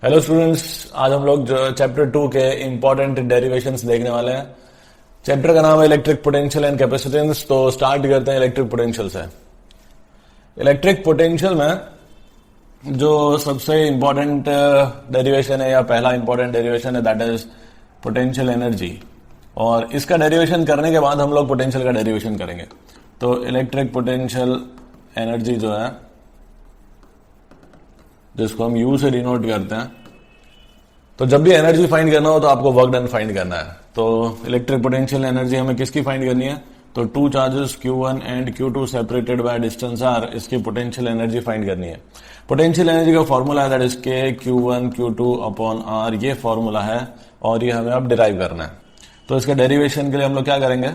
Hello students, आज हम लोग जो चैप्टर 2 के इंपॉर्टेंट डेरिवेशंस देखने वाले हैं। चैप्टर का नाम है इलेक्ट्रिक पोटेंशियल एंड कैपेसिटेंस। तो स्टार्ट करते हैं इलेक्ट्रिक पोटेंशियल से। इलेक्ट्रिक पोटेंशियल में जो सबसे इंपॉर्टेंट डेरिवेशन है या पहला इंपॉर्टेंट डेरिवेशन है दैट इज पोटेंशियल एनर्जी। और इसका डेरिवेशन करने के बाद हम लोग पोटेंशियल का डेरिवेशन करेंगे। तो इलेक्ट्रिक पोटेंशियल एनर्जी जो है, जिसको हम यू से डिनोट करते हैं, तो जब भी एनर्जी फाइंड करना हो तो आपको वर्क डन फाइंड करना है। तो इलेक्ट्रिक पोटेंशियल एनर्जी हमें किसकी फाइंड करनी है? तो to charges Q1 and Q2 separated by distance R, इसकी पोटेंशियल एनर्जी फाइंड करनी है। पोटेंशियल एनर्जी का फॉर्मूला है that is K Q1 Q2 upon R, ये फॉर्मूला है और ये हमें अब डिराइव करना है। तो इसके डेरिवेशन के लिए हम लोग क्या करेंगे?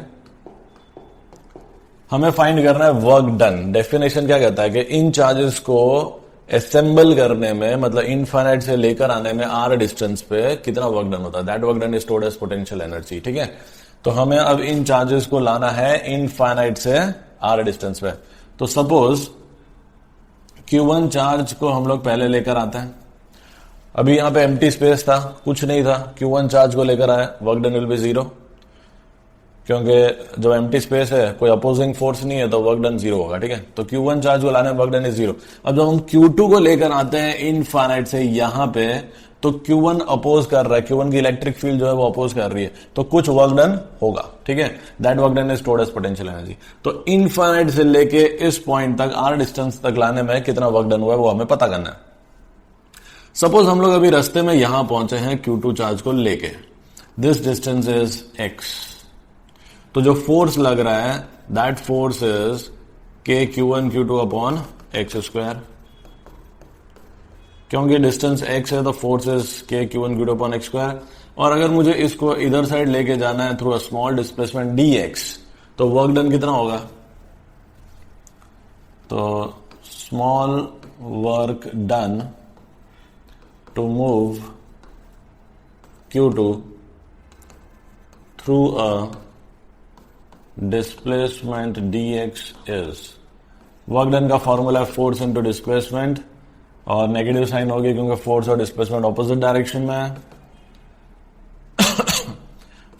हमें फाइंड करना है वर्क डन। डेफिनेशन क्या कहता है कि इन चार्जेस को असेंबल करने में, मतलब इनफाइनाइट से लेकर आने में आर डिस्टेंस पे कितना वर्क डन होता है, that work done is stored as potential energy. ठीक है, तो हमें अब इन चार्जेस को लाना है इनफाइनाइट से आर डिस्टेंस पे। तो सपोज Q1 चार्ज को हम लोग पहले लेकर आते हैं। अभी यहां पे एम्प्टी स्पेस था, कुछ नहीं था। Q1 चार्ज को लेकर आए, वर्क डन विल बी 0, क्योंकि जो एम्प्टी स्पेस है कोई अपोजिंग फोर्स नहीं है तो वर्क डन 0 होगा। ठीक है, तो Q1 चार्ज को लाने में वर्क डन इज 0। अब जब हम Q2 को लेकर आते हैं इनफाइनाइट से यहां पे, तो Q1 अपोज कर रहा है, Q1 की इलेक्ट्रिक फील्ड जो है वो अपोज कर रही है, तो कुछ वर्क डन होगा। ठीक है, that work done is stored as potential energy. तो इनफाइनाइट से लेके इस पॉइंट तक, आर डिस्टेंस तक लाने में कितना वर्क डन हुआ है वो हमें पता करना है। सपोज हम लोग अभी रास्ते में यहां पहुंचे हैं Q2 चार्ज को लेके, दिस डिस्टेंस इज x। तो जो फोर्स लग रहा है that force is K Q1 Q2 upon x square. क्योंकि डिस्टेंस x है तो force is K Q1 Q2 upon x square. और अगर मुझे इसको इधर साइड लेके जाना है through a small displacement dx, तो वर्क डन कितना होगा? तो small work done to move Q2 through a displacement dx is, work done का फॉर्मूला है फोर्स इनटू डिस्प्लेसमेंट, और नेगेटिव साइन होगी क्योंकि फोर्स और डिस्प्लेसमेंट ऑपोजिट डायरेक्शन में है।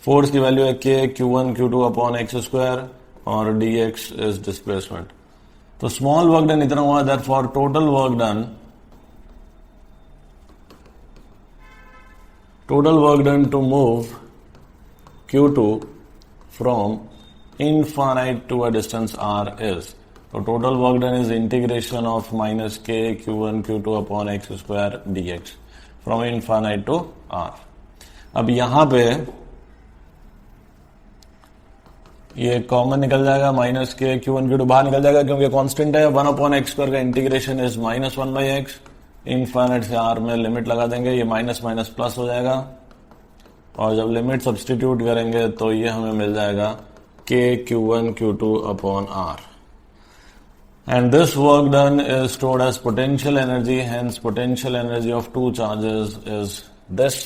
फोर्स की वैल्यू है K Q1 Q2 upon x square और dx इज डिस्प्लेसमेंट। तो स्मॉल वर्क डन इतना हुआ that for total work done to move Q2 from infinite to a distance r is, so total work done is integration of minus K Q1 Q2 upon x square dx from infinite to r। अब यहां पे ये common निकल जाएगा, minus K Q1 Q2 बाहर निकल जाएगा क्योंकि कांस्टेंट है। 1 अपॉन एक्स स्क्वायर का इंटीग्रेशन इज -1/x। इनफाइनाइट से r में लिमिट लगा देंगे, ये माइनस माइनस प्लस हो जाएगा, और जब लिमिट सब्सटीट्यूट करेंगे तो ये हमें मिल जाएगा K Q1 Q2 upon R, and this work done is stored as potential energy. Hence potential energy of two charges is this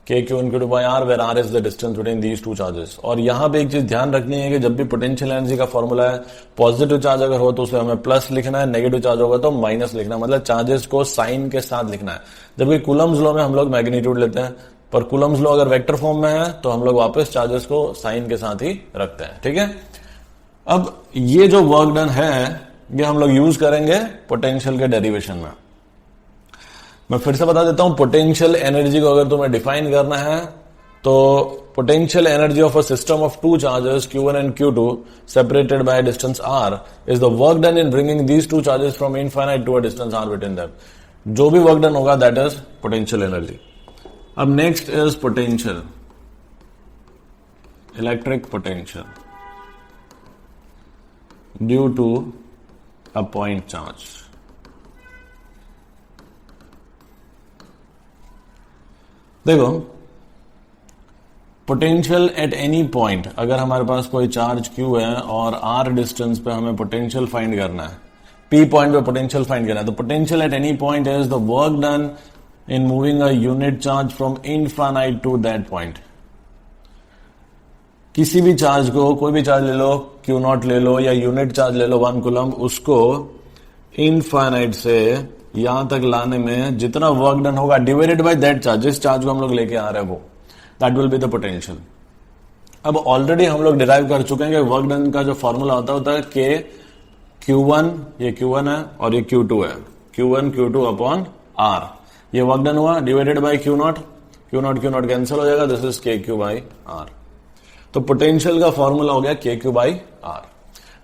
K Q1 Q2 by R, where R is the distance between these two charges। और यहां पे एक चीज ध्यान रखनी है कि जब भी पोटेंशियल एनर्जी का फॉर्मूला है, पॉजिटिव चार्ज अगर हो तो उसे हमें प्लस लिखना है, नेगेटिव चार्ज होगा तो माइनस लिखना है, मतलब चार्जेस को साइन के साथ लिखना है। जबकि कूलम्स लॉ में हम लोग मैग्नीट्यूड लेते हैं, पर कूलम्स लॉ अगर वेक्टर फॉर्म में है तो हम लोग वापस चार्जेस को साइन के साथ ही रखते हैं। ठीक है, अब ये जो वर्क डन है ये हम लोग यूज करेंगे पोटेंशियल के डेरिवेशन में। मैं फिर से बता देता हूं, पोटेंशियल एनर्जी को अगर तुम्हें डिफाइन करना है तो potential energy of a system of two charges Q1 and Q2 separated by distance r is the work done in bringing these two charges from infinite to a distance r between them. जो भी work done होगा that is potential energy. अब next is potential, electric potential due to a point charge. देखो, potential at any point, अगर हमारे पास कोई charge Q है और R डिस्टेंस पे हमें पोटेंशियल फाइंड करना है, P पॉइंट पे पोटेंशियल फाइंड करना है, तो potential at any point is the work done in moving a unit charge from infinite to that point। किसी भी चार्ज को, कोई भी चार्ज ले लो, Q0 ले लो या यूनिट चार्ज ले लो 1 कूलम, उसको इनफाइनाइट से यहां तक लाने में जितना वर्क डन होगा डिवाइडेड बाय दैट चार्ज, जिस चार्ज को हम लोग लेके आ रहे हैं वो, that will be the potential. अब ऑलरेडी हम लोग डिराइव कर चुके हैं कि वर्क डन का जो फॉर्मूला होता है के Q1, ये Q1 है और ये Q2 है, Q1 Q2 अपॉन R। ये वर्क डन हुआ डिवाइडेड बाय Q0 कैंसिल हो जाएगा, this is KQ by R। तो पोटेंशियल का फॉर्मूला हो गया KQ बाई R।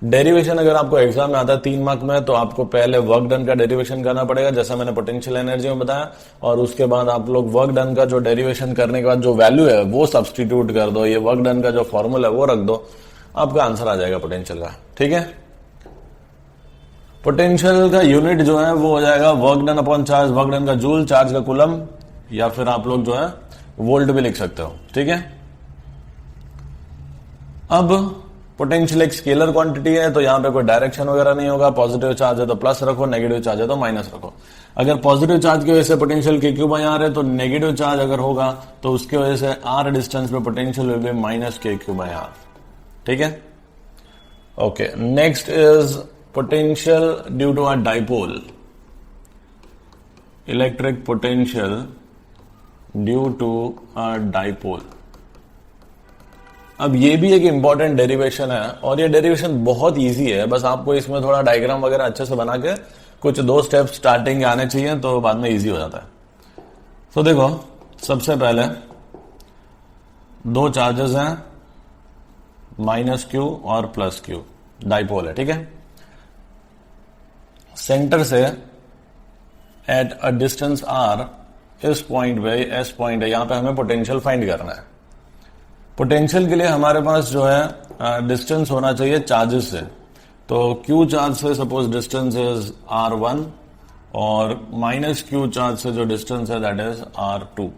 डेरिवेशन अगर आपको एग्जाम में आता है 3 मार्क में, तो आपको पहले वर्क डन का डेरिवेशन करना पड़ेगा, जैसा मैंने पोटेंशियल एनर्जी में बताया, और उसके बाद आप लोग वर्क डन का जो डेरिवेशन करने के बाद जो वैल्यू है वो सब्सटीट्यूट कर दो, ये वर्क डन का जो फॉर्मूला है वो रख दो, आपका आंसर आ जाएगा पोटेंशियल का। ठीक है, पोटेंशियल का यूनिट जो है वो हो जाएगा work done upon charge, work done का जूल, चार्ज का कूलम, या फिर आप लोग जो है वोल्ट भी लिख सकते हो। ठीक है, अब पोटेंशियल एक स्केलर क्वांटिटी है, तो यहां पे कोई डायरेक्शन वगैरह नहीं होगा, पॉजिटिव चार्ज है तो प्लस रखो, नेगेटिव चार्ज है तो माइनस रखो। अगर पॉजिटिव चार्ज की वजह से पोटेंशियल KQ बाई R है, तो नेगेटिव चार्ज अगर होगा तो उसकी वजह से R डिस्टेंस पे potential will be minus KQ by R। ठीक है, okay, next is potential due to a dipole, electric potential due to a dipole. अब ये भी एक इंपॉर्टेंट डेरिवेशन है, और ये डेरिवेशन बहुत इजी है, बस आपको इसमें थोड़ा डायग्राम वगैरह अच्छे से बना के कुछ 2 स्टेप्स स्टार्टिंग आने चाहिए, तो बाद में इजी हो जाता है। तो देखो, सबसे पहले 2 चार्जेस हैं, -Q और +Q, डाइपोल है। ठीक है, सेंटर से एट अ डिस्टेंस R, इस पॉइंट पे, S पॉइंट है, यहां पे हमें पोटेंशियल फाइंड करना है। पोटेंशियल के लिए हमारे पास जो है डिस्टेंस होना चाहिए चार्जेस से, तो Q चार्ज से सपोज डिस्टेंस इज R1, और -Q चार्ज से जो डिस्टेंस है दैट इज R2।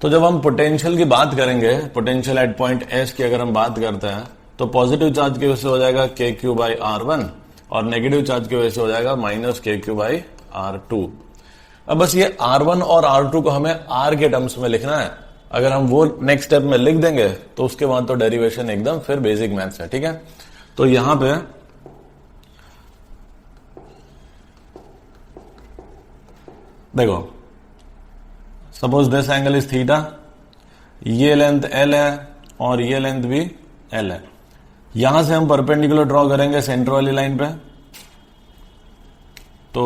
तो जब हम पोटेंशियल की बात करेंगे, पोटेंशियल एट पॉइंट S की अगर हम बात करते हैं, तो पॉजिटिव चार्ज की वजह से हो जाएगा KQ बाई R1, और नेगेटिव चार्ज की वजह से हो जाएगा -KQ बाई R2। अब बस ये R1 और R2 को हमें R के टर्म्स में लिखना है। अगर हम वो नेक्स्ट स्टेप में लिख देंगे तो उसके बाद तो डेरिवेशन एकदम फिर बेसिक मैथ्स है। ठीक है, तो यहां पे देखो, suppose this angle is theta, ये लेंथ L है और ये लेंथ भी L है। यहां से हम परपेंडिकुलर ड्रॉ करेंगे सेंटर वाली लाइन पे, तो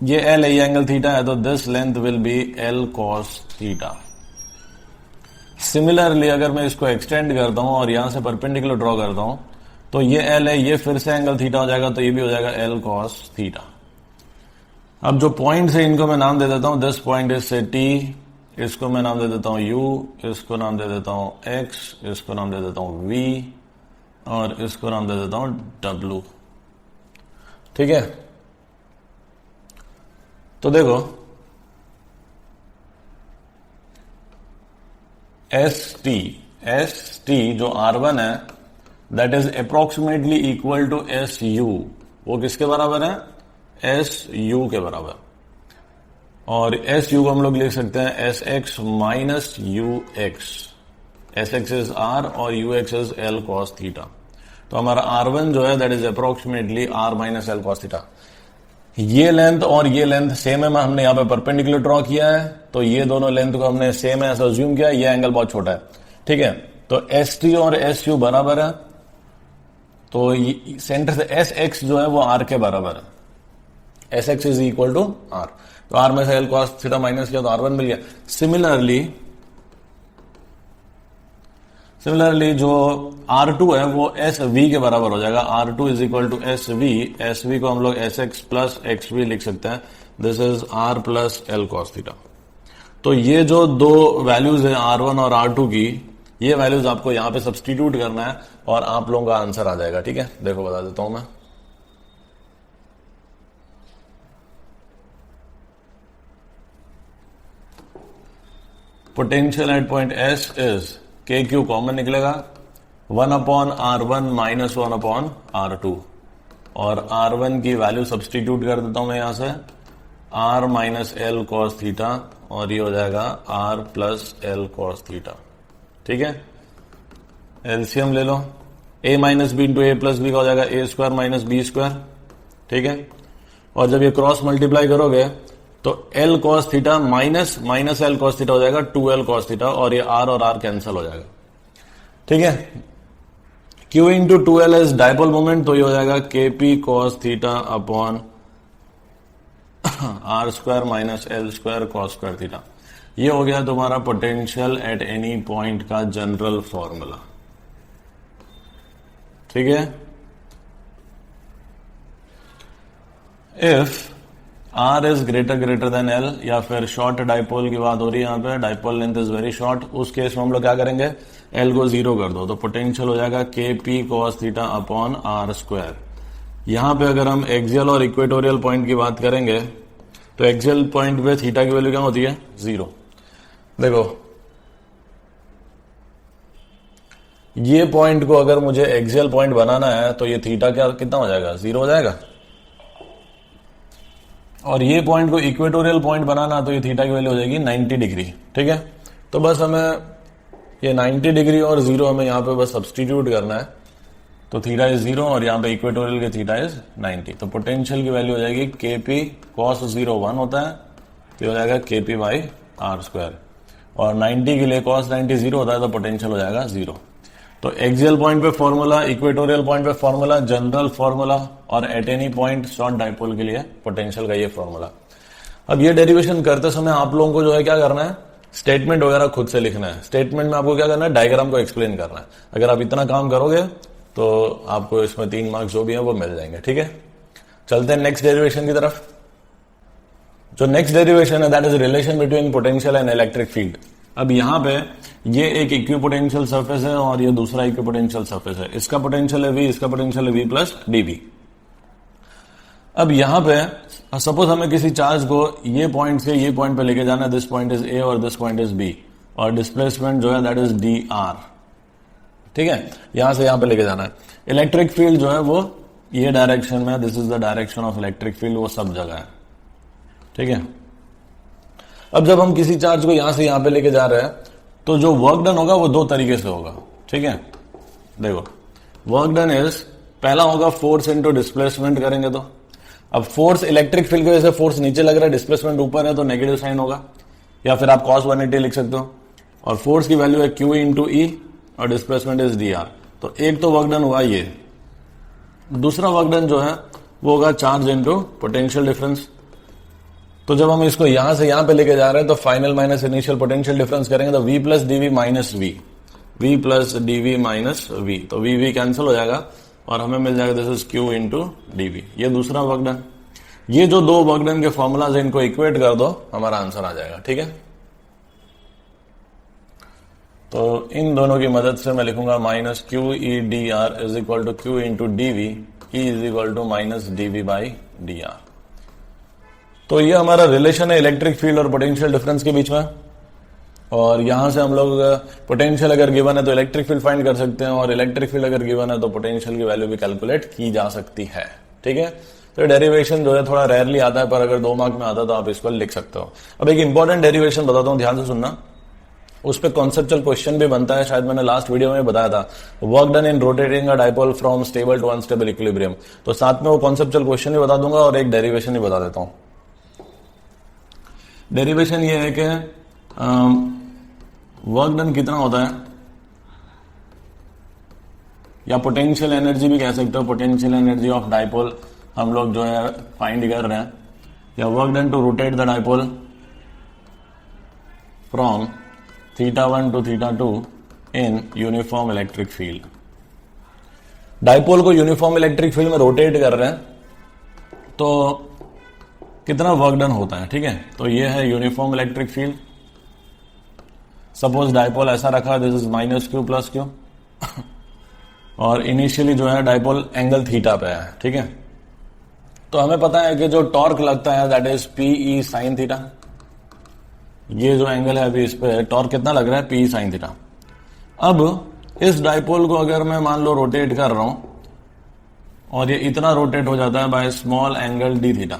ये L है, ये एंगल थीटा है, तो this length will be L cos theta. Similarly अगर मैं इसको एक्सटेंड करता हूं और यहां से परपेंडिकुलर ड्रॉ करता हूं, तो ये L है, ये फिर से एंगल थीटा हो जाएगा, तो ये भी हो जाएगा L cos थीटा। अब जो पॉइंट है इनको मैं नाम दे देता हूं, दिस पॉइंट इज से T, इसको मैं नाम दे देता हूं U, इसको नाम दे देता हूं X, इसको नाम दे देता हूं V, और इसको नाम दे देता हूं W। ठीक है, तो देखो ST जो R1 है that is approximately equal to SU, वो किसके बराबर है? SU के बराबर। और SU को हम लोग लिख सकते हैं SX minus UX। SX is R और UX is L cos theta. तो हमारा R1 जो है that is approximately R minus L cos theta. ये लेंथ और ये लेंथ सेम है, हमने यहाँ पे परपेंडिकुलर ड्रॉ किया है, तो ये दोनों लेंथ को हमने सेम है ऐसा अज्यूम किया, ये एंगल बहुत छोटा है। ठीक है, तो ST और SU बराबर है, तो सेंटर से SX जो है वो R के बराबर है। SX is equal to R, तो R में से L cos थीटा माइनस किया तो R1 मिल गया। सिमिलरली जो R2 है वो SV के बराबर हो जाएगा। R2 is equal to SV को हम लोग SX प्लस XV लिख सकते हैं, this is R plus L cos theta. तो ये जो दो वैल्यूज है R1 और R2 की, ये वैल्यूज आपको यहां पे सब्सटीट्यूट करना है और आप लोगों का आंसर आ जाएगा। ठीक है, देखो बता देता हूं मैं। Potential at point S is KQ common निकलेगा 1/R1 माइनस 1/R2, और R1 की वैल्यू सब्सटीट्यूट कर देता हूं मैं यहां से, R minus L cos theta, और ये हो जाएगा R plus L cos theta. ठीक है, एलसीएम ले लो, A minus B into A plus B का हो जाएगा A square minus B square. ठीक है, और जब ये क्रॉस मल्टीप्लाई करोगे तो L cos theta minus L cos theta हो जाएगा 2L cos थीटा, और ये R और R कैंसिल हो जाएगा। ठीक है, Q into 2L is dipole moment, तो ये हो जाएगा KP cos theta upon R square minus L square cos square theta. ये हो गया तुम्हारा पोटेंशियल एट एनी पॉइंट का जनरल फॉर्मूला। ठीक है, if R is greater than L, या फिर शॉर्ट डाइपोल की बात हो रही है यहाँ पे, dipole length is very short, उस केस में हम लोग क्या करेंगे, L को 0 कर दो, तो पोटेंशियल हो जाएगा KP cos theta upon R square. यहां पे अगर हम एक्सियल और इक्वेटोरियल पॉइंट की बात करेंगे तो एक्सियल पॉइंट पे थीटा की वैल्यू क्या होती है, 0। देखो ये पॉइंट को अगर मुझे एक्सियल पॉइंट बनाना है तो ये थीटा क्या कितना हो जाएगा, 0 हो जाएगा, और ये पॉइंट को इक्वेटोरियल पॉइंट बनाना तो ये थीटा की वैल्यू हो जाएगी 90 डिग्री। ठीक है, तो बस हमें ये 90 डिग्री और 0 हमें यहाँ पे बस सब्सटीट्यूट करना है, तो थीटा इज 0 और यहाँ पे इक्वेटोरियल के थीटा इज 90, तो पोटेंशियल की वैल्यू हो जाएगी KP cos 0 1 होता है, तो हो जाएगा KP बाई R स्क्वायर, और 90 के लिए cos 90 0 होता है, तो पोटेंशियल हो जाएगा 0। तो एक्सियल पॉइंट पे फॉर्मूला, इक्वेटोरियल पॉइंट पे फॉर्मूला, जनरल फॉर्मूला, और eight any point short dipole के लिए पोटेंशियल का ये फॉर्मूला। अब ये डेरिवेशन करते समय आप लोगों को जो है क्या करना है, स्टेटमेंट वगैरह खुद से लिखना है। स्टेटमेंट में आपको क्या करना है, डायग्राम को एक्सप्लेन करना है। अगर आप इतना काम करोगे तो आपको इसमें 3 मार्क्स जो भी है वो मिल जाएंगे। ठीक है, चलते हैं नेक्स्ट डेरिवेशन की तरफ। जो नेक्स्ट डेरिवेशन है that is relation between potential and electric field. अब यहां पे ये एक इक्विपोटेंशियल सरफेस है और ये दूसरा इक्विपोटेंशियल सरफेस है, इसका पोटेंशियल है V, इसका पोटेंशियल है V प्लस dV। अब यहां पे सपोज हमें किसी चार्ज को ये पॉइंट से ये पॉइंट पे लेके जाना है, दिस पॉइंट इज A और दिस पॉइंट इज B, और डिस्प्लेसमेंट जो है दैट इज dr। ठीक है, यहां से यहां पे लेके जाना है। इलेक्ट्रिक फील्ड जो है वो ये डायरेक्शन में, this is the direction of electric field, वो सब जगह है। ठीक है, अब जब हम किसी चार्ज को यहां से यहां पे लेके जा रहे हैं तो जो वर्क डन होगा वो 2 तरीके से होगा। ठीक है, देखो वर्क डन इज, पहला होगा फोर्स इनटू डिस्प्लेसमेंट करेंगे, तो अब फोर्स इलेक्ट्रिक फील्ड की वजह से फोर्स नीचे लग रहा है, डिस्प्लेसमेंट ऊपर है, तो नेगेटिव साइन होगा, या फिर आप cos 180 लिख सकते हो, और फोर्स की वैल्यू है Q इंटू E और डिस्प्लेसमेंट इज dr। तो एक तो वर्क डन हुआ ये, दूसरा वर्क डन जो है वो होगा चार्ज इनटू पोटेंशियल डिफरेंस। तो जब हम इसको यहां से यहां पे लेके जा रहे हैं तो final minus initial potential difference करेंगे तो V plus dV minus V, V plus dV minus V, तो V कैंसिल हो जाएगा और हमें मिल जाएगा this is Q into dV। ये दूसरा वर्क डन। ये जो 2 वर्क डन के फॉर्मूलाज इनको इक्वेट कर दो, हमारा आंसर आ जाएगा। ठीक है, तो इन दोनों की मदद से मैं लिखूंगा minus QE dr is equal to Q into dV, E is equal to minus dV by dr। तो ये हमारा रिलेशन है इलेक्ट्रिक फील्ड और पोटेंशियल डिफरेंस के बीच में, और यहां से हम लोग पोटेंशियल अगर गिवन है तो इलेक्ट्रिक फील्ड फाइंड कर सकते हैं, और इलेक्ट्रिक फील्ड अगर गिवन है तो पोटेंशियल की वैल्यू भी कैलकुलेट की जा सकती है। ठीक है, तो डेरिवेशन जो है थोड़ा रेयरली आता है, पर अगर 2 मार्क में आता है तो आप इसको लिख सकते हो। अब एक इंपॉर्टेंट डेरिवेशन बताता हूं, ध्यान से सुनना, उस पर कॉन्सेप्चुअल क्वेश्चन भी बनता है, शायद मैंने लास्ट वीडियो में बताया था, work done in rotating a dipole from stable to unstable equilibrium. तो साथ में वो कॉन्सेप्चुअल क्वेश्चन भी बता दूंगा और एक डेरिवेशन भी बता देता हूं। डेरिवेशन ये है कि वर्क डन कितना होता है, या पोटेंशियल एनर्जी भी कह सकते हो, पोटेंशियल एनर्जी ऑफ डाइपोल हम लोग जो है फाइंड कर रहे हैं, या work done to rotate the dipole from θ1 to θ2 in uniform electric field. Dipole को यूनिफॉर्म इलेक्ट्रिक फील्ड में रोटेट कर रहे हैं तो कितना वर्क डन होता है। ठीक है, तो ये है uniform electric field. Suppose dipole ऐसा रखा, this is minus Q plus Q, और इनिशियली जो है डाइपोल एंगल थीटा पे है। ठीक है, तो हमें पता है कि जो टॉर्क लगता है that is PE sine theta. ये जो एंगल है अभी इस पे टॉर्क कितना लग रहा है, PE साइन थीटा। अब इस डाइपोल को अगर मैं मान लो रोटेट कर रहा हूं और ये इतना रोटेट हो जाता है by small angle d theta,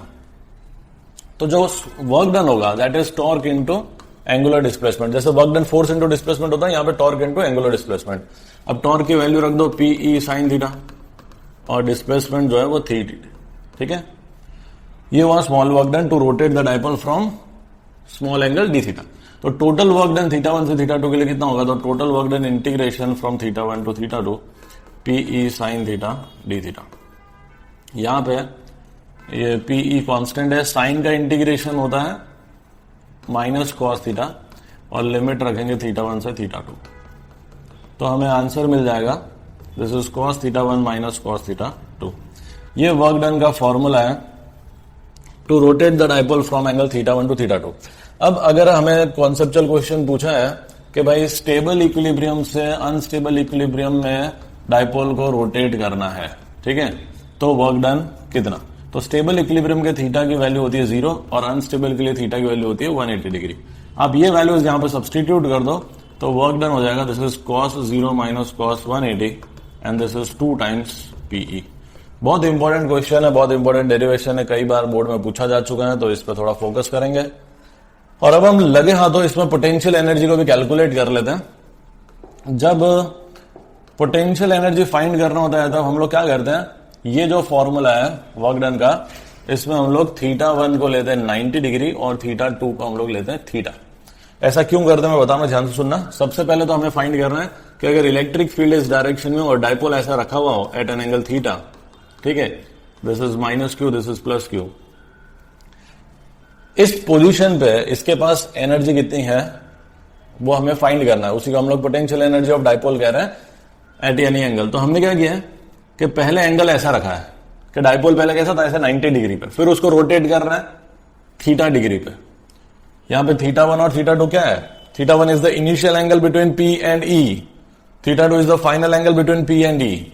तो जो वर्क डन होगा that is torque into angular displacement. जैसे work done force into displacement होता है, यहां पे टॉर्क इनटू एंगुलर डिस्प्लेसमेंट। अब टॉर्क की वैल्यू रख दो PE साइन थीटा और डिस्प्लेसमेंट जो है वो थीटा। ठीक है, ये हुआ small work done to rotate the dipole from small angle D theta. तो टोटल वर्क डन थीटा 1 से थीटा 2 के लिए कितना होगा? तो total work done integration from theta 1 to theta 2 PE sine theta d theta. यहां पे ये पीई कांस्टेंट है, साइन का इंटीग्रेशन होता है माइनस कॉस थीटा और लिमिट रखेंगे थीटा 1 से थीटा 2, तो हमें आंसर मिल जाएगा this is cos theta 1 minus cos theta 2। ये वर्क डन का फॉर्मूला है to rotate the dipole from angle theta 1 to theta 2। अब अगर हमें कॉन्सेप्चुअल क्वेश्चन पूछा है कि भाई स्टेबल इक्विलिब्रियम से अनस्टेबल इक्विलिब्रियम में डायपोल को रोटेट करना है, ठीक है, तो वर्क डन कितना? तो स्टेबल इक्विलिब्रियम के थीटा की वैल्यू होती है 0 और अनस्टेबल के लिए थीटा की वैल्यू होती है 180 डिग्री। आप ये वैल्यूज यहां पर सब्सटीट्यूट कर दो तो वर्क डन हो जाएगा this is cos 0 minus cos 180 and this is 2 times PE. बहुत इंपॉर्टेंट क्वेश्चन है, बहुत इंपॉर्टेंट डेरिवेशन है, कई बार बोर्ड में पूछा जा चुका है, तो इस पर थोड़ा फोकस करेंगे। और अब हम लगे हाथों इसमें पोटेंशियल एनर्जी को भी कैलकुलेट कर लेते हैं। जब पोटेंशियल एनर्जी फाइंड करना होता है तब हम लोग क्या करते हैं, ये जो फॉर्मूला है वर्क डन का, इसमें हम लोग थीटा 1 को लेते हैं 90 डिग्री और थीटा 2 को हम लोग लेते हैं थीटा। ऐसा क्यों करते हैं मैं बताऊंगा, ध्यान से सुनना। सबसे पहले तो हमें फाइंड करना है कि अगर इलेक्ट्रिक फील्ड इस डायरेक्शन में और डायपोल ऐसा रखा हुआ हो एट एन एंगल थीटा, ठीक है, this is minus Q, this is plus Q, इस पोजीशन पे इसके पास एनर्जी कितनी है वो हमें फाइंड करना है। उसी को हम लोग पोटेंशियल एनर्जी ऑफ डायपोल कह रहे हैं एट एनी एंगल। तो हमने क्या किया है कि पहले एंगल ऐसा रखा है कि डायपोल पहले कैसा था, ऐसे 90 डिग्री पे, फिर उसको रोटेट कर रहा है थीटा डिग्री पे। यहां पे थीटा 1 और थीटा 2 क्या है? Theta 1 is the initial angle between P and E, theta 2 is the final angle between P and E.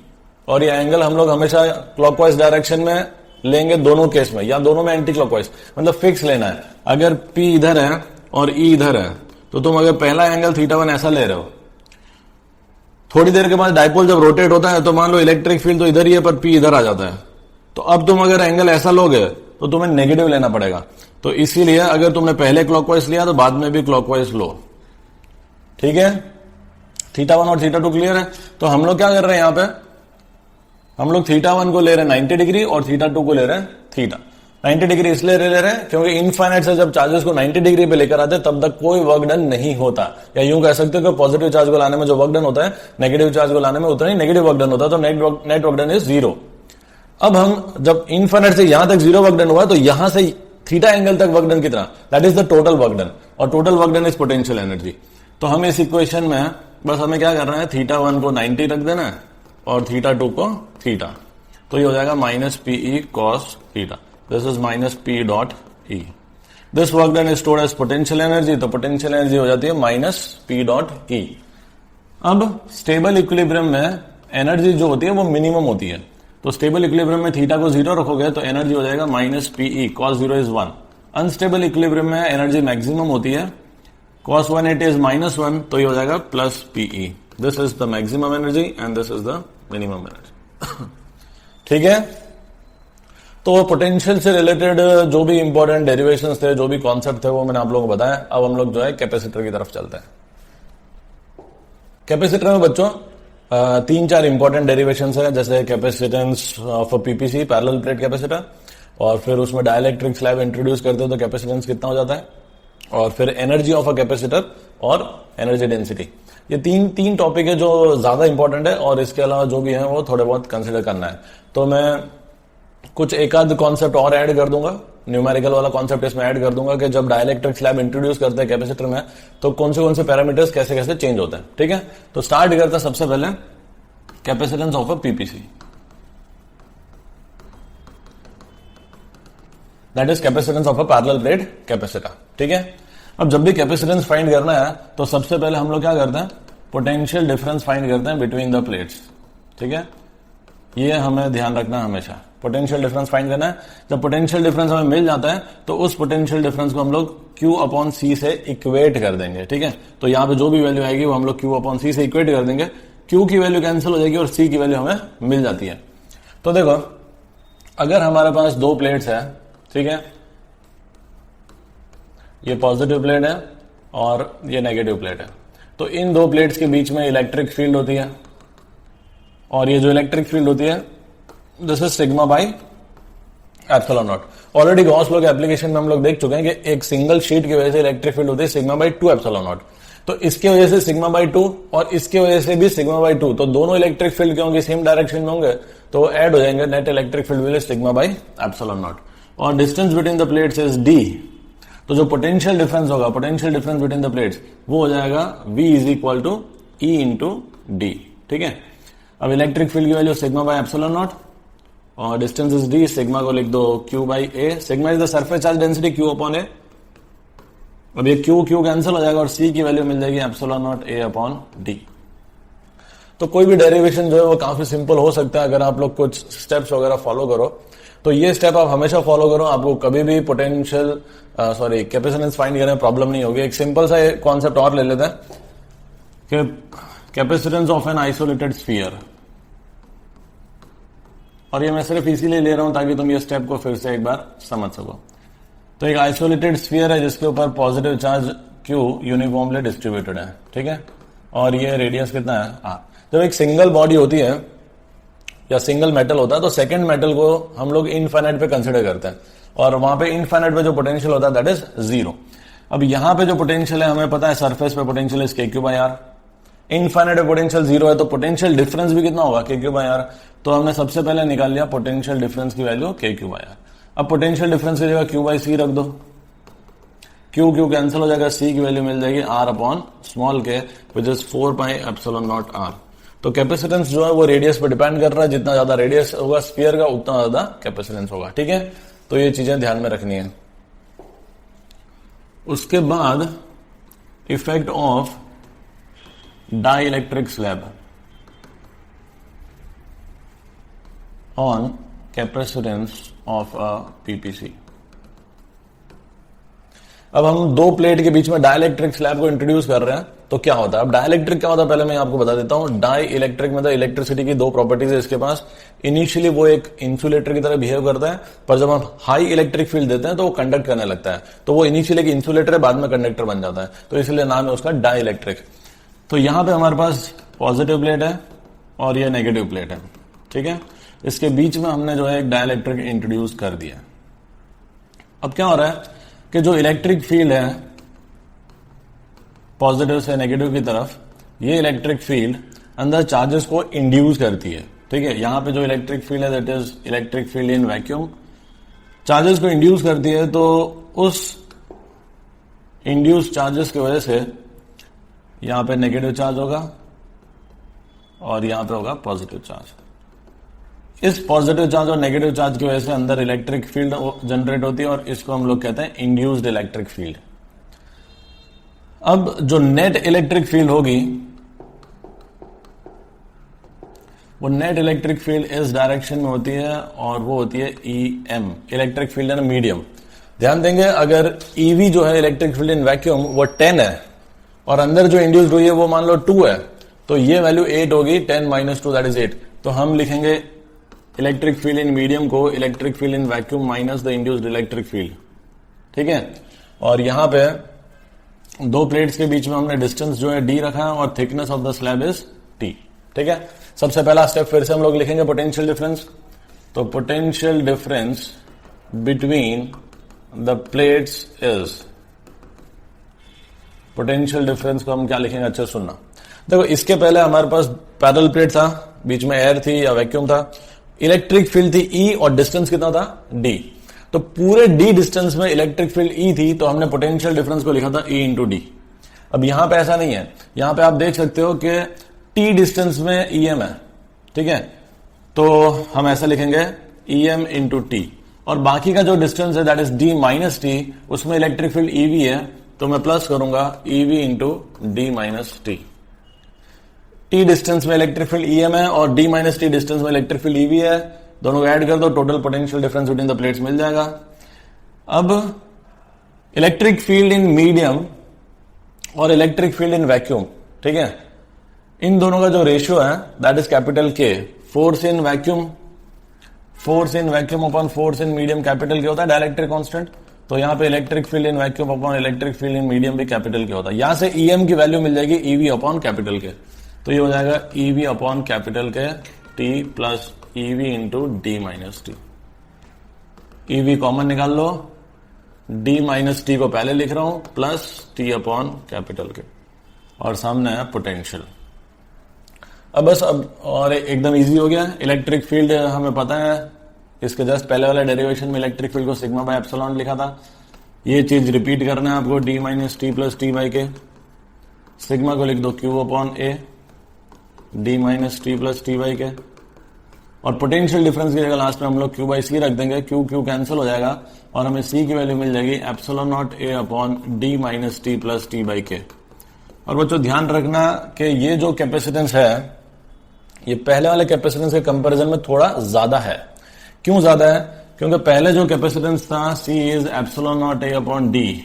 और ये एंगल हम लोग हमेशा क्लॉकवाइज डायरेक्शन में लेंगे दोनों केस में, या दोनों में एंटी क्लॉकवाइज, मतलब फिक्स लेना है। अगर P इधर है और E इधर है तो तुम अगर पहला एंगल थीटा 1 ऐसा ले रहे हो, थोड़ी देर के बाद डायपोल जब रोटेट होता है तो मान लो इलेक्ट्रिक फील्ड तो इधर ही है पर P इधर आ जाता है, तो अब तुम अगर एंगल ऐसा लोगे तो तुम्हें नेगेटिव लेना पड़ेगा। तो इसीलिए अगर तुमने पहले क्लॉकवाइज लिया तो बाद में भी क्लॉकवाइज लो, ठीक है। थीटा 1 और थीटा 2 क्लियर है। तो हम लोग क्या कर रहे हैं, यहां पे हम लोग थीटा 1 को ले रहे हैं 90 डिग्री और थीटा 2 को ले रहे हैं थीटा। 90 डिग्री इसलिए ले रहे हैं क्योंकि इनफाइनाइट से जब चार्जेस को 90 डिग्री पे लेकर आते हैं तब तक कोई वर्क डन नहीं होता, या यूं कह सकते हो कि पॉजिटिव चार्ज को लाने में जो वर्क डन होता है नेगेटिव चार्ज को लाने में उतना ही नेगेटिव वर्क डन होता है, तो नेट वर्क डन इज 0। अब हम जब इनफाइनाइट से यहां तक 0 वर्क डन हुआ तो यहां से थीटा एंगल तक वर्क डन कितना, that is the total work done, और total work done is potential energy. तो हम इस इक्वेशन में बस हमें क्या करना है, थीटा 1 को 90 रख देना है और थीटा 2 को थीटा, तो ये हो जाएगा minus PE cos theta, this is minus P dot E. This work done is stored as potential energy, तो पोटेंशियल एनर्जी हो जाती है माइनस पी डॉट ई। अब स्टेबल इक्विलिब्रियम में एनर्जी जो होती है वो मिनिमम होती है, तो स्टेबल इक्विलिब्रियम में थीटा को 0 रखोगे तो एनर्जी हो जाएगा minus PE, cos 0 is 1। Unstable equilibrium में एनर्जी मैक्सिमम होती है, कॉस 180 इज -1, तो ये हो जाएगा plus PE. This is the maximum energy and this is the minimum energy, ठीक है। तो पोटेंशियल से रिलेटेड जो भी इंपॉर्टेंट डेरिवेशंस थे, जो भी कॉन्सेप्ट थे, वो मैंने आप लोगों को बताया। अब हम लोग जो है कैपेसिटर की तरफ चलते हैं। कैपेसिटर में बच्चों 3-4 इंपॉर्टेंट डेरिवेशंस है, जैसे capacitance of PPC parallel plate capacitor, और फिर उसमें डाइलेक्ट्रिक स्लैब इंट्रोड्यूस करते हो तो कैपेसिटेंस कितना हो जाता है, और फिर एनर्जी ऑफ अ कैपेसिटर और एनर्जी डेंसिटी। ये तीन टॉपिक है जो ज्यादा इंपॉर्टेंट है, और इसके अलावा जो भी है वो थोड़े बहुत कंसिडर करना है। तो मैं कुछ एक आध कॉन्सेप्ट और ऐड कर दूंगा, न्यूमेरिकल वाला कॉन्सेप्ट इसमें ऐड कर दूंगा कि जब डाइलेक्ट्रिक स्लैब इंट्रोड्यूस करते हैं कैपेसिटर में तो कौन से पैरामीटर्स कैसे कैसे चेंज होते हैं, ठीक है। तो स्टार्ट करते हैं सबसे पहले capacitance of a PPC, that is capacitance of a parallel plate capacitor, ठीक है। अब जब भी कैपेसिटेंस फाइंड करना है तो सबसे पहले हम लोग क्या करते हैं, पोटेंशियल डिफरेंस फाइंड करते हैं बिटवीन द प्लेट्स, ठीक है। ये हमें ध्यान रखना है हमेशा, पोटेंशियल डिफरेंस फाइंड करना है। जब पोटेंशियल डिफरेंस हमें मिल जाता है तो उस पोटेंशियल डिफरेंस को हम लोग Q अपॉन C से इक्वेट कर देंगे, ठीक है। तो यहां पे जो भी वैल्यू आएगी वो हम लोग Q अपॉन C से इक्वेट कर देंगे, Q की वैल्यू कैंसिल हो जाएगी और C की वैल्यू हमें मिल जाती है। तो देखो, अगर हमारे पास 2 प्लेट्स है, ठीक है, ये पॉजिटिव प्लेट है और ये नेगेटिव प्लेट है, तो इन 2 प्लेट्स के बीच में इलेक्ट्रिक फील्ड होती है, और ये जो इलेक्ट्रिक फील्ड होती है this is sigma by epsilon not. Already Gauss law के एप्लीकेशन में हम लोग देख चुके हैं कि एक सिंगल शीट की वजह से इलेक्ट्रिक फील्ड होती है सिग्मा बाई 2 एप्सिलॉन नॉट। तो इसके वजह से सिग्मा बाई 2 और इसके वजह से भी सिग्मा बाई 2, तो दोनों इलेक्ट्रिक फील्ड क्योंकि सेम डायरेक्शन में होंगे तो वो ऐड हो जाएंगे। Net electric field will sigma by epsilon nought. और distance between the plates is D, तो जो पोटेंशियल डिफरेंस होगा, potential difference between the plates, वो हो जाएगा V is equal to E into D. ठीक है, अब इलेक्ट्रिक फील्ड की value sigma by epsilon nought और डिस्टेंस इज डी, सिग्मा को लिख दो Q by A. Sigma is the surface charge density Q upon A. अब ये Q कैंसिल हो जाएगा और C की वैल्यू मिल जाएगी epsilon not A upon D. तो कोई भी डेरिवेशन जो है वो काफी सिंपल हो सकता है अगर आप लोग कुछ स्टेप्स वगैरह फॉलो करो। तो ये स्टेप आप हमेशा फॉलो करो, आपको कभी भी पोटेंशियल कैपेसिटेंस फाइंड करने में प्रॉब्लम नहीं होगी। एक सिंपल सा कॉन्सेप्ट और ले लेते हैं कि capacitance of an isolated sphere, और ये मैं सिर्फ इसीलिए ले रहा हूं ताकि तुम ये स्टेप को फिर से एक बार समझ सको। तो एक आइसोलेटेड स्फीयर है जिसके ऊपर positive charge Q uniformly distributed है। ठीक है, और ये रेडियस कितना है R। जब एक सिंगल बॉडी होती है या सिंगल मेटल होता है तो सेकंड मेटल को हम लोग इनफाइनाइट पे कंसिडर करते हैं, और वहां पे इनफाइनाइट पे जो पोटेंशियल होता है दैट इज 0। अब यहां पे जो पोटेंशियल है हमें पता है सरफेस पे potential is KQ by R। Infinite पे पोटेंशियल 0 है तो पोटेंशियल डिफरेंस भी कितना होगा, KQ बाई R। तो हमने सबसे पहले निकाल लिया पोटेंशियल डिफरेंस की वैल्यू KQ बाई R। अब पोटेंशियल डिफरेंस की जगह Q बाई C रख दो, Q कैंसिल हो जाएगा, C की वैल्यू मिल जाएगी R upon small k which is 4 pi epsilon not R। तो कैपेसिटेंस जो है वो रेडियस पे डिपेंड कर रहा है, जितना ज्यादा रेडियस होगा स्फीयर का उतना ज्यादा कैपेसिटेंस होगा। ठीक है, तो ये चीजें ध्यान में रखनी है। उसके बाद effect of dielectric slab on capacitance of a PPC. अब हम दो प्लेट के बीच में डाइलेक्ट्रिक स्लैब को इंट्रोड्यूस कर रहे हैं तो क्या होता है। अब डाइलेक्ट्रिक क्या होता है पहले मैं आपको बता देता हूं। डाई इलेक्ट्रिक मतलब इलेक्ट्रिसिटी की दो प्रॉपर्टीज है इसके पास। इनिशियली वो एक इंसुलेटर की तरह बिहेव करता है, पर जब हम हाई इलेक्ट्रिक फील्ड देते हैं तो वो कंडक्ट करने लगता है। तो वो इनिशियली एक इंसुलेटर है, बाद में कंडक्टर बन जाता है, तो इसलिए नाम है उसका डाई इलेक्ट्रिक। तो यहां पर हमारे पास पॉजिटिव प्लेट है और ये नेगेटिव प्लेट है। ठीक है, इसके बीच में हमने जो है एक डाइलेक्ट्रिक इंट्रोड्यूस कर दिया। अब क्या हो रहा है कि जो इलेक्ट्रिक फील्ड है पॉजिटिव से नेगेटिव की तरफ, ये इलेक्ट्रिक फील्ड अंदर चार्जेस को इंड्यूस करती है। ठीक है, यहां पे जो इलेक्ट्रिक फील्ड है that is electric field in vacuum, charges को इंड्यूस करती है। तो उस इंड्यूस चार्जेस की वजह से यहां पे नेगेटिव चार्ज होगा और यहां पे होगा पॉजिटिव चार्ज। इस पॉजिटिव चार्ज और नेगेटिव चार्ज की वजह से अंदर इलेक्ट्रिक फील्ड जनरेट होती है और इसको हम लोग कहते हैं इंड्यूस्ड इलेक्ट्रिक फील्ड। अब जो नेट इलेक्ट्रिक फील्ड होगी वो नेट इलेक्ट्रिक फील्ड इस डायरेक्शन में होती है और वो होती है EM, इलेक्ट्रिक फील्ड है मीडियम। ध्यान देंगे अगर EV जो है इलेक्ट्रिक फील्ड इन वैक्यूम वो 10 है और अंदर जो इंड्यूस्ड हुई है वो मान लो 2 है, तो ये वैल्यू 8 होगी। 10 माइनस 2 दैट इज 8। तो हम लिखेंगे इलेक्ट्रिक फील्ड इन मीडियम को electric field in vacuum minus the induced electric field. ठीक है, और यहां पे दो प्लेट्स के बीच में हमने डिस्टेंस जो है D रखा है और thickness of the slab is T। ठीक है, सबसे पहला स्टेप फिर से हम लोग लिखेंगे पोटेंशियल डिफरेंस। तो potential difference between the plates is, potential difference को हम क्या लिखेंगे, अच्छा सुनना। देखो इसके पहले हमारे पास पैरेलल प्लेट था, बीच में एयर थी या वैक्यूम था, इलेक्ट्रिक फील्ड थी E और डिस्टेंस कितना था D। तो पूरे D डिस्टेंस में इलेक्ट्रिक फील्ड E थी तो हमने पोटेंशियल डिफरेंस को लिखा था E इंटू डी। अब यहां पे ऐसा नहीं है, यहां पे आप देख सकते हो कि T डिस्टेंस में EM है। ठीक है, तो हम ऐसा लिखेंगे EM इंटू टी, और बाकी का जो डिस्टेंस है that is D minus T, उसमें इलेक्ट्रिक फील्ड EV है तो मैं प्लस करूंगा EV into D minus T. T distance में इलेक्ट्रिक फील्ड EM है और D माइनस टी डिस्टेंस में इलेक्ट्रिक फील्ड EV है, दोनों को ऐड कर दो, total potential difference between the plates मिल जाएगा। अब इलेक्ट्रिक फील्ड इन मीडियम और इलेक्ट्रिक फील्ड इन वैक्यूम, ठीक है, इन दोनों का जो रेशियो है that is capital K। Force in vacuum upon force in medium capital K होता है, डाइलेक्ट्रिक कांस्टेंट। तो यहां पे electric field in vacuum upon electric field in medium भी कैपिटल K होता है। यहां से EM की वैल्यू मिल जाएगी EV अपॉन कैपिटल K। तो ये हो जाएगा EV upon capital K T plus EV into D minus T. EV common निकाल लो, डी माइनस टी को पहले लिख रहा हूं प्लस टी अपॉन कैपिटल के, और सामने है पोटेंशियल। अब बस अब और एकदम इजी हो गया। इलेक्ट्रिक फील्ड हमें पता है, इसके जस्ट पहले वाले डेरिवेशन में इलेक्ट्रिक फील्ड को सिग्मा बाय एप्सिलॉन लिखा था। ये चीज रिपीट करना है आपको, D minus T plus T by के, सिग्मा को लिख दो Q upon A, D minus T plus T by के, और पोटेंशियल डिफरेंस की जगह लास्ट में हम लोग क्यू बाई सी रख देंगे, क्यू क्यू कैंसिल हो जाएगा और हमें सी की वैल्यू मिल जाएगी epsilon nought A upon D minus T plus T by के। और बच्चों ध्यान रखना कि ये जो कैपेसिटेंस है ये पहले वाले कैपेसिटेंस के कंपैरिजन में थोड़ा ज्यादा है। क्यों ज्यादा है? क्योंकि पहले जो कैपेसिटेंस था C is epsilon nought A upon D,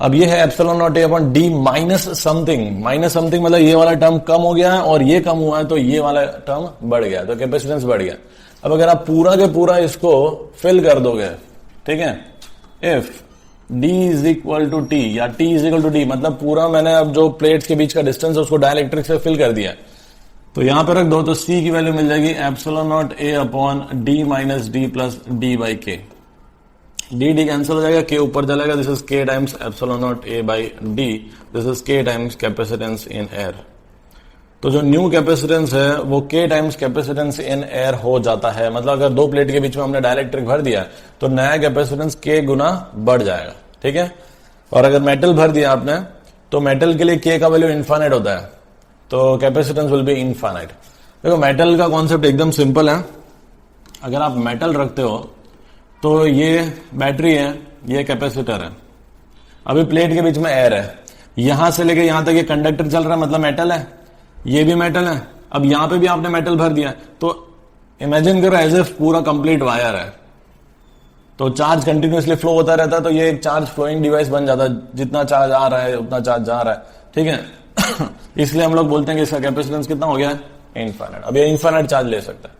अब ये है epsilon nought A upon D minus something. Minus something मतलब ये वाला टर्म कम हो गया है और ये कम हुआ है तो ये वाला टर्म बढ़ गया, तो कैपेसिटेंस बढ़ गया। अब अगर आप पूरा के पूरा इसको फिल कर दोगे, ठीक है, if d is equal to T या t is equal to D, मतलब पूरा मैंने अब जो प्लेट्स के बीच का डिस्टेंस है उसको डाइलेक्ट्रिक से फिल कर दिया, तो यहां पर रख दो तो c की वैल्यू मिल जाएगी epsilon not a upon D minus D plus D by के। डी डी कैंसिल हो जाएगा, k ऊपर चलेगा, this is k times epsilon not a by D, this is k times capacitance in air. तो जो new capacitance है वो k times capacitance in air हो जाता है। मतलब अगर दो प्लेट के बीच में हमने डाइलेक्ट्रिक भर दिया तो नया कैपेसिटेंस k गुना बढ़ जाएगा, ठीक है। और अगर मेटल भर दिया आपने तो मेटल के लिए k का वैल्यू इनफाइनाइट होता है, तो कैपेसिटेंस विल बी इनफाइनाइट। देखो मेटल का कॉन्सेप्ट एकदम सिंपल है। अगर आप मेटल रखते हो तो ये बैटरी है, ये कैपेसिटर है, अभी प्लेट के बीच में एयर है, यहां से लेके यहां तक ये कंडक्टर चल रहा है, मतलब मेटल है, ये भी मेटल है। अब यहां पे भी आपने मेटल भर दिया तो इमेजिन करो एज इफ पूरा कंप्लीट वायर है, तो चार्ज कंटिन्यूअसली फ्लो होता रहता है, तो ये एक चार्ज फ्लोइंग डिवाइस बन जाता है, जितना चार्ज आ रहा है उतना चार्ज जा रहा है, ठीक है। इसलिए हम लोग बोलते हैं कि इसका कैपेसिटेंस कितना हो गया है, इनफाइनाइट। अब ये इनफाइनाइट चार्ज ले सकता है,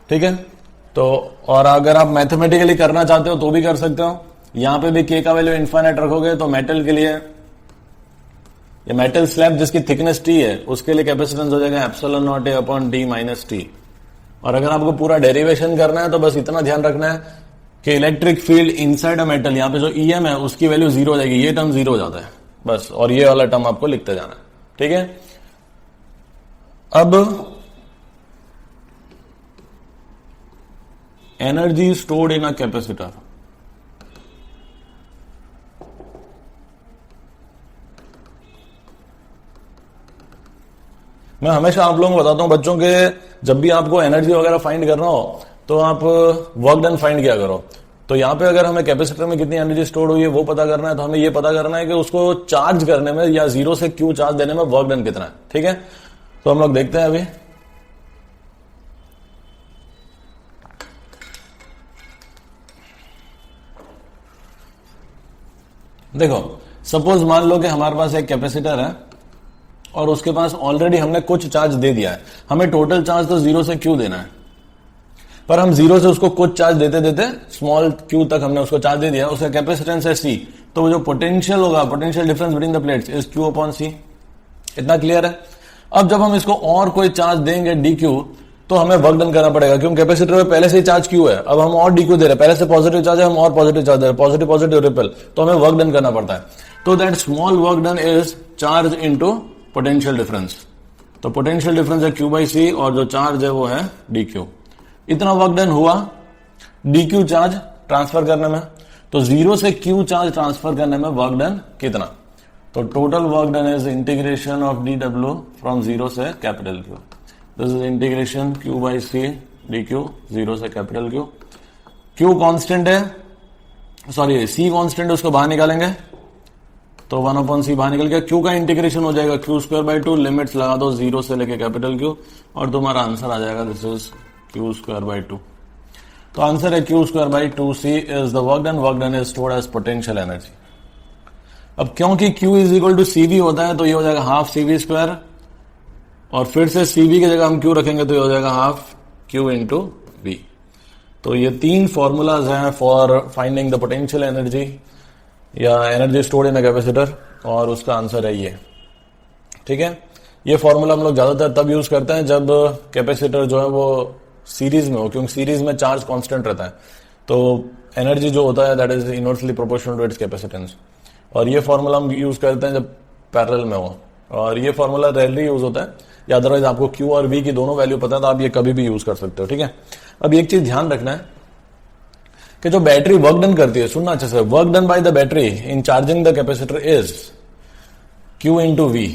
ठीक है। तो और अगर आप मैथमेटिकली करना चाहते हो तो भी कर सकते हो, यहां पे भी k का वैल्यू इनफाइनाइट रखोगे तो मेटल के लिए, ये मेटल स्लैब जिसकी थिकनेस t है उसके लिए कैपेसिटेंस हो जाएगा epsilon nought A upon D minus T. और अगर आपको पूरा डेरिवेशन करना है तो बस इतना ध्यान रखना है कि electric field inside a metal, यहां पे जो EM है उसकी वैल्यू जीरो हो जाएगी, ये टर्म जीरो हो जाता है बस, और ये वाला टर्म आपको लिखते जाना है, ठीक है। अब energy stored in a capacitor, मैं हमेशा आप लोगों को बताता हूं बच्चों के, जब भी आपको एनर्जी वगैरह फाइंड करना हो तो आप वर्क डन फाइंड किया करो। तो यहां पे अगर हमें कैपेसिटर में कितनी एनर्जी स्टोर हुई है वो पता करना है, तो हमें ये पता करना है कि उसको चार्ज करने में या जीरो से क्यू चार्ज देने में वर्क डन कितना है, ठीक है। तो हम लोग देखते हैं अभी। देखो सपोज मान लो कि हमारे पास एक कैपेसिटर है और उसके पास ऑलरेडी हमने कुछ चार्ज दे दिया है, हमें टोटल चार्ज तो जीरो से क्यू देना है, पर हम जीरो से उसको कुछ चार्ज देते देते स्मॉल क्यू तक हमने उसको चार्ज दे दिया, उसका कैपेसिटेंस है सी, तो वो जो पोटेंशियल होगा, potential difference between the plates is Q upon C. इतना क्लियर है। अब जब हम इसको और कोई चार्ज देंगे डी क्यू तो हमें वर्क डन करना पड़ेगा, क्योंकि कैपेसिटर में पहले से ही चार्ज क्यू है, अब हम और डी क्यू दे रहे हैं, पहले से पॉजिटिव चार्ज है, हम और पॉजिटिव चार्ज दे रहे हैं, पॉजिटिव पॉजिटिव रिपेल, तो हमें वर्क डन करना पड़ता है। तो that small work done is charge into potential difference, तो पोटेंशियल डिफरेंस है क्यू बाई सी और जो चार्ज है वो है डी क्यू। इतना वर्क डन हुआ डी क्यू चार्ज ट्रांसफर करने में, तो जीरो से क्यू चार्ज ट्रांसफर करने में वर्क डन कितना, तो total work done is integration of D W from zero से capital Q, this is integration Q by C D Q, zero से कैपिटल क्यू। क्यू कांस्टेंट है, sorry C constant, उसको बाहर निकालेंगे तो 1/c बाहर निकल गया, क्यू का इंटीग्रेशन हो जाएगा क्यू स्क्वायर बाई 2, लिमिट्स लगा दो जीरो से लेके कैपिटल क्यू और तुम्हारा आंसर आ जाएगा this is Q square by 2। तो आंसर है Q square by 2c is the work done is stored as potential energy. अब क्योंकि Q is equal to CV होता है तो ये हो जाएगा हाफ CV स्क्वायर, और फिर से CV की जगह हम Q रखेंगे तो ये हो जाएगा हाफ Q इंटू V। तो ये तीन फॉर्मूलाज हैं for finding the potential energy या energy stored in a capacitor, और उसका आंसर है ये, ठीक है। ये फॉर्मूला हम लोग ज्यादातर तब यूज करते हैं जब कैपेसिटर जो है वो सीरीज में हो, क्योंकि सीरीज में चार्ज कांस्टेंट रहता है। तो एनर्जी जो होता है that is inversely proportional to its capacitance. और ये फॉर्मूला हम यूज करते हैं जब पैरेलल में हो, और ये फॉर्मूला रेयरली यूज होता है, या अदरवाइज आपको क्यू और वी की दोनों वैल्यू पता है तो आप ये कभी भी यूज कर सकते हो। ठीक है, अब एक चीज ध्यान रखना है कि जो बैटरी वर्क डन करती है, सुनना अच्छे से, work done by the battery in charging the capacitor is Q into V.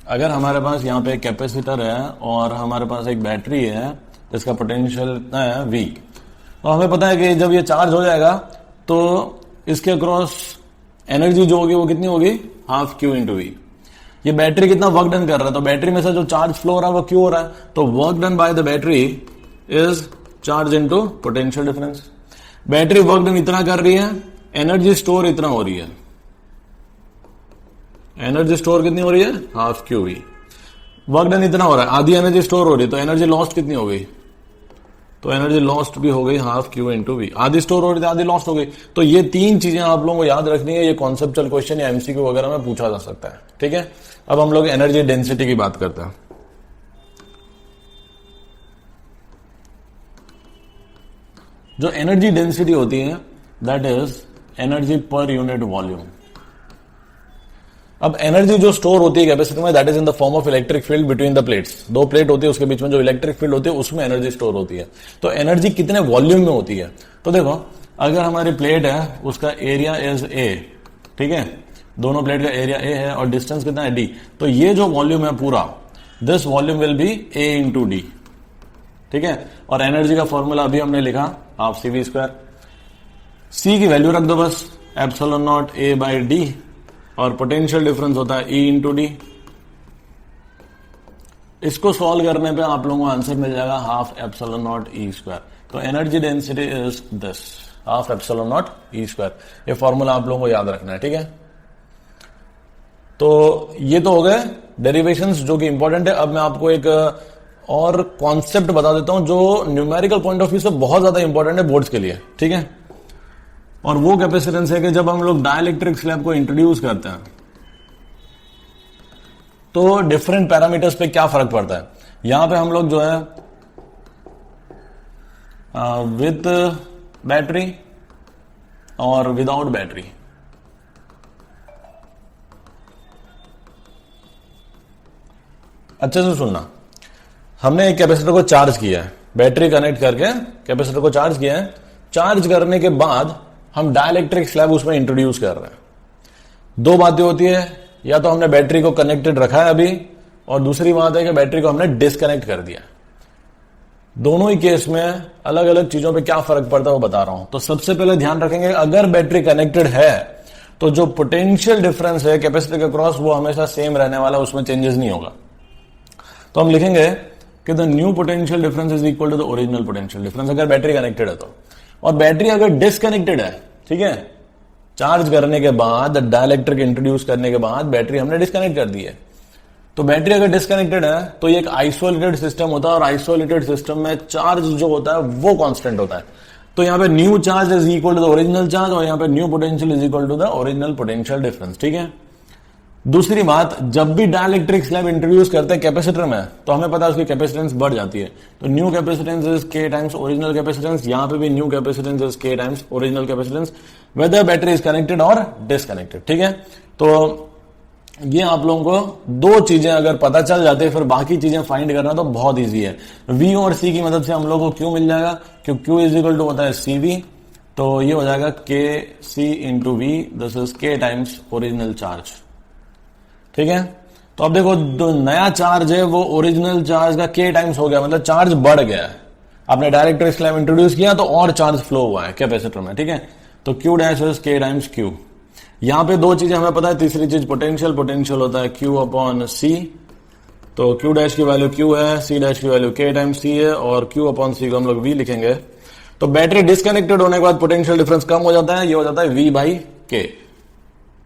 अगर हमारे पास यहाँ पे एक कैपेसिटर है और हमारे पास एक बैटरी है जिसका पोटेंशियल इतना है वी, तो हमें पता है कि जब ये चार्ज हो जाएगा तो इसके अक्रॉस एनर्जी जो होगी वो कितनी होगी, हाफ क्यू इंटू वी। ये बैटरी कितना वर्क डन कर रहा है, तो बैटरी में से जो चार्ज फ्लो हो रहा है वो क्यू हो रहा है, तो work done by the battery is charge into potential difference. Battery work done इतना कर रही है, एनर्जी स्टोर इतना हो रही है, एनर्जी स्टोर कितनी हो रही है, half Q V. Work done इतना हो रहा है, आधी एनर्जी स्टोर हो रही है, तो एनर्जी लॉस्ट कितनी हो गई, तो एनर्जी लॉस्ट भी हो गई हाफ क्यू इंटू वी। आधी स्टोर हो रही थी, आधी लॉस्ट हो गई। तो ये तीन चीजें आप लोगों को याद रखनी है, ये कॉन्सेप्चुअल क्वेश्चन या एमसीक्यू वगैरह में पूछा जा सकता है। ठीक है, अब हम लोग एनर्जी डेंसिटी की बात करते हैं। जो एनर्जी डेंसिटी होती है that is energy per unit volume. अब एनर्जी जो स्टोर होती है कैपेसिटर में that is in the form of electric field between the plates. दो प्लेट होती है, उसके बीच में जो इलेक्ट्रिक फील्ड होती है उसमें एनर्जी स्टोर होती है। तो एनर्जी कितने वॉल्यूम में होती है, तो देखो अगर हमारी प्लेट है उसका एरिया इज ए, ठीक है, दोनों प्लेट का एरिया ए है और डिस्टेंस कितना है डी, तो ये जो वॉल्यूम है पूरा, this volume will be A into D. ठीक है, और एनर्जी का फॉर्मूला अभी हमने लिखा half C V square. C की वैल्यू रख दो बस, epsilon nought A by D, और पोटेंशियल डिफरेंस होता है ई इंटू डी। इसको सॉल्व करने पे आप लोगों को आंसर मिल जाएगा half epsilon nought E square. तो energy density is this, half epsilon nought E square. ये फॉर्मूला आप लोगों को याद रखना है। ठीक है, तो ये तो हो गए डेरिवेशंस जो कि इंपॉर्टेंट है। अब मैं आपको एक और कॉन्सेप्ट बता देता हूं जो न्यूमेरिकल पॉइंट ऑफ व्यू से बहुत ज्यादा इंपॉर्टेंट है बोर्ड्स के लिए। ठीक है, और वो कैपेसिटेंस है कि जब हम लोग डाइलेक्ट्रिक स्लैब को इंट्रोड्यूस करते हैं तो डिफरेंट पैरामीटर्स पे क्या फर्क पड़ता है। यहां पे हम लोग जो है विद बैटरी और विदाउट बैटरी, अच्छे से सुनना, हमने एक कैपेसिटर को चार्ज किया है, बैटरी कनेक्ट करके कैपेसिटर को चार्ज किया है। चार्ज करने के बाद हम डाइलेक्ट्रिक स्लैब उसमें इंट्रोड्यूस कर रहे हैं। दो बातें होती है, या तो हमने बैटरी को कनेक्टेड रखा है अभी, और दूसरी बात है कि बैटरी को हमने डिस्कनेक्ट कर दिया। दोनों ही केस में अलग अलग चीजों पे क्या फर्क पड़ता है वो बता रहा हूं। तो सबसे पहले ध्यान रखेंगे, अगर बैटरी कनेक्टेड है तो जो पोटेंशियल डिफरेंस है कैपेसिटर के क्रॉस वो हमेशा सेम रहने वाला, उसमें चेंजेस नहीं होगा। तो हम लिखेंगे कि the new potential difference is equal to the original potential difference, अगर बैटरी कनेक्टेड है तो। और बैटरी अगर डिस्कनेक्टेड है, ठीक है, चार्ज करने के बाद, डाइलेक्ट्रिक इंट्रोड्यूस करने के बाद बैटरी हमने डिस्कनेक्ट कर दी है, तो बैटरी अगर डिस्कनेक्टेड है तो ये एक आइसोलेटेड सिस्टम होता है, और आइसोलेटेड सिस्टम में चार्ज जो होता है वो कांस्टेंट होता है। तो यहां पे new charge is equal to the original charge, और यहां पे new potential is equal to the original potential difference. ठीक है, दूसरी बात, जब भी डाइलेक्ट्रिक स्लैब इंट्रोड्यूस करते हैं कैपेसिटर में तो हमें पता है उसकी कैपेसिटेंस बढ़ जाती है। तो new capacitance is K times original capacitance, यहां पे भी new capacitance is K times original capacitance, whether battery is connected और डिस्कनेक्टेड। ठीक है, तो ये आप लोगों को दो चीजें अगर पता चल जाती है फिर बाकी चीजें फाइंड करना तो बहुत ईजी है। V और C की मदद से हम लोग को Q मिल जाएगा, क्योंकि Q इज इक्वल टू होता है CV, तो ये हो जाएगा KC into V, this is K times original charge. ठीक है, तो अब देखो जो नया चार्ज है वो ओरिजिनल चार्ज का K टाइम्स हो गया, मतलब चार्ज बढ़ गया है। आपने डाइलेक्ट्रिक स्लैब इंट्रोड्यूस किया तो और चार्ज फ्लो हुआ है कैपेसिटर में। ठीक है, तो Q dash is K times Q। यहां पे दो चीजें हमें पता है, तीसरी चीज पोटेंशियल, पोटेंशियल होता है Q अपॉन C, तो Q डैश की वैल्यू Q है, C डैश की वैल्यू K टाइम्स C है, और Q अपॉन C को हम लोग V लिखेंगे। तो बैटरी डिस्कनेक्टेड होने के बाद पोटेंशियल डिफरेंस कम हो जाता है, ये हो जाता है V बाई K।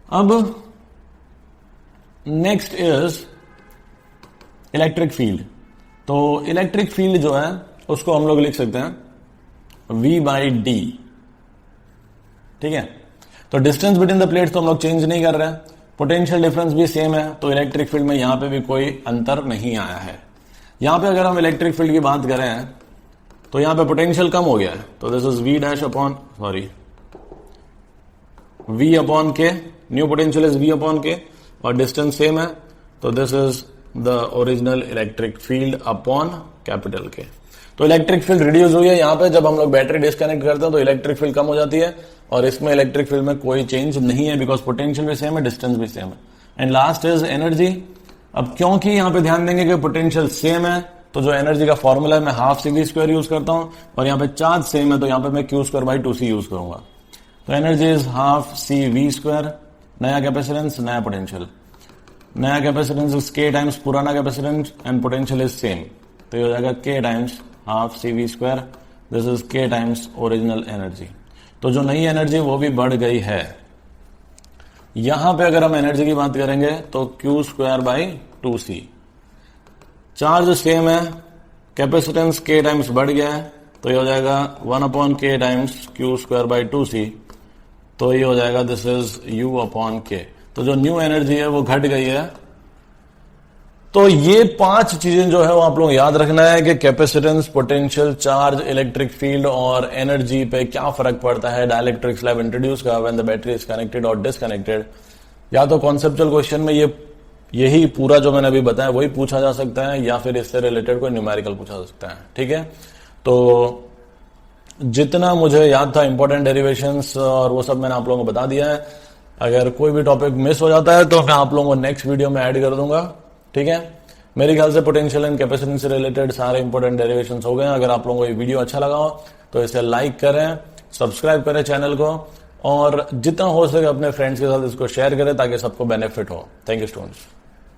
अब नेक्स्ट इज इलेक्ट्रिक फील्ड। तो इलेक्ट्रिक फील्ड जो है उसको हम लोग लिख सकते हैं V बाई D। ठीक है, तो डिस्टेंस बिटवीन द प्लेट्स तो हम लोग चेंज नहीं कर रहे हैं, पोटेंशियल डिफरेंस भी सेम है, तो इलेक्ट्रिक फील्ड में यहां पे भी कोई अंतर नहीं आया है। यहां पे अगर हम इलेक्ट्रिक फील्ड की बात करें तो यहां पे पोटेंशियल कम हो गया है, तो दिस इज V अपॉन के, new potential is V upon के, और डिस्टेंस सेम है, तो this is the original electric field upon capital के। तो इलेक्ट्रिक फील्ड रिड्यूस हुई है। यहां पे जब हम लोग बैटरी डिस्कनेक्ट करते हैं तो इलेक्ट्रिक फील्ड कम हो जाती है, और इसमें इलेक्ट्रिक फील्ड में कोई चेंज नहीं है, बिकॉज पोटेंशियल भी सेम है, डिस्टेंस भी सेम है। And last is energy. अब क्योंकि यहां पे ध्यान देंगे कि पोटेंशियल सेम है, तो जो एनर्जी का फॉर्मूला है मैं हाफ CV² यूज करता हूं, और यहां पे चार्ज सेम है तो यहां पे मैं Q²/2C यूज करूंगा। तो एनर्जी इज हाफ CV², नया कैपेसिटेंस नया पोटेंशियल, नया कैपेसिटेंस इज K टाइम्स पुराना capacitance, and potential is same, तो ये हो जाएगा K times half CV², this is K times original energy. तो जो नई एनर्जी वो भी बढ़ गई है। यहां पे अगर हम एनर्जी की बात करेंगे तो Q²/2C, चार्ज सेम है, कैपेसिटेंस K टाइम्स बढ़ गया है, तो ये हो जाएगा 1/K टाइम्स Q²/2C, तो ये हो जाएगा दिस इज U/K। तो जो न्यू एनर्जी है वो घट गई है। तो ये 5 चीजें जो है वो आप लोग याद रखना है कि capacitance, potential, charge, electric field और एनर्जी पे क्या फर्क पड़ता है डाइलेक्ट्रिक स्लैब इंट्रोड्यूस का when the battery is connected और डिसकनेक्टेड। या तो कॉन्सेप्चुअल क्वेश्चन में यही पूरा जो मैंने अभी बताया वही पूछा जा सकता है, या फिर इससे रिलेटेड कोई न्यूमेरिकल पूछा जा सकता है। ठीक है, तो जितना मुझे याद था इंपॉर्टेंट डेरिवेशंस और वो सब मैंने आप लोगों को बता दिया है। अगर कोई भी टॉपिक मिस हो जाता है तो मैं आप लोगों को नेक्स्ट वीडियो में ऐड कर दूंगा। ठीक है, मेरे ख्याल से पोटेंशियल एंड कैपेसिटेंस से रिलेटेड सारे इंपॉर्टेंट डेरिवेशंस हो गए हैं। अगर आप लोगों को ये वीडियो अच्छा लगा हो तो इसे लाइक करें, सब्सक्राइब करें चैनल को, और जितना हो सके अपने फ्रेंड्स के साथ इसको शेयर करें ताकि सबको बेनिफिट हो। Thank you students.